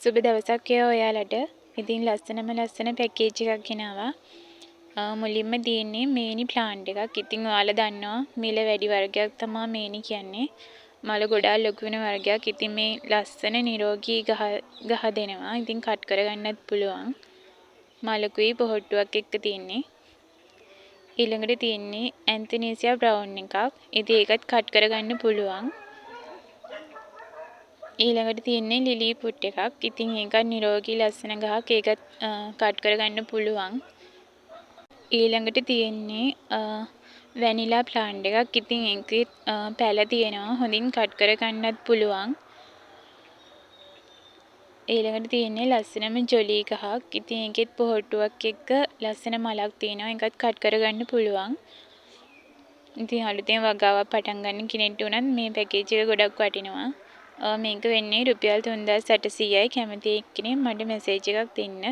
සුබ දවසක් ඔයාලට. ඉතින් ලස්සන පැකේජ් එකක් ගෙනාවා. මුලින්ම තියෙන්නේ මේනි ප්ලාන්ට් එකක්. ඉතින් ඔයාලා දන්නවා මිල වැඩි වර්ගයක් තමයි මේනි කියන්නේ. මල ගොඩාක් ලොකු වෙන වර්ගයක්. ඉතින් මේ ලස්සන නිරෝගී ගහ දෙනවා. ඉතින් කට් කරගන්නත් පුළුවන්. මලකුයි පොහොට්ටුවක් එක්ක තියෙන්නේ. ඊළඟට තියෙන්නේ ඇන්තනේසියා බ්‍රවුන් එකක්. ඉතින් ඒකත් කට් කරගන්න පුළුවන්. ඊළඟට තියෙන්නේ ලිලි පුට් එකක්. ඉතින් ඒකත් නිරෝගී ලස්සන ගහක්. ඒකත් කට් කරගන්න පුළුවන්. ඊළඟට තියෙන්නේ වැනිලා ප්ලාන්ට් එකක්. ඉතින් ඒකෙත් පැල තියෙනවා. හොඳින් කට් කරගන්නත් පුළුවන්. ඊළඟට තියෙන්නේ ලස්සනම ජොලි ගහක්. ඉතින් ඒකෙත් පොහොට්ටුවක් එක්ක ලස්සන මලක් තියෙනවා. ඒකත් කට් කරගන්න පුළුවන්. ඉතින් අලුතෙන් වගාවක් පටන් ගන්න කෙනෙක්ට උනත් මේ පැකේජ් එක ගොඩක් වටිනවා. මේක වෙන්නේ රුපියල් 3800යි. කැමති එක්කෙනෙක් මට මෙසේජ් එකක් දෙන්න.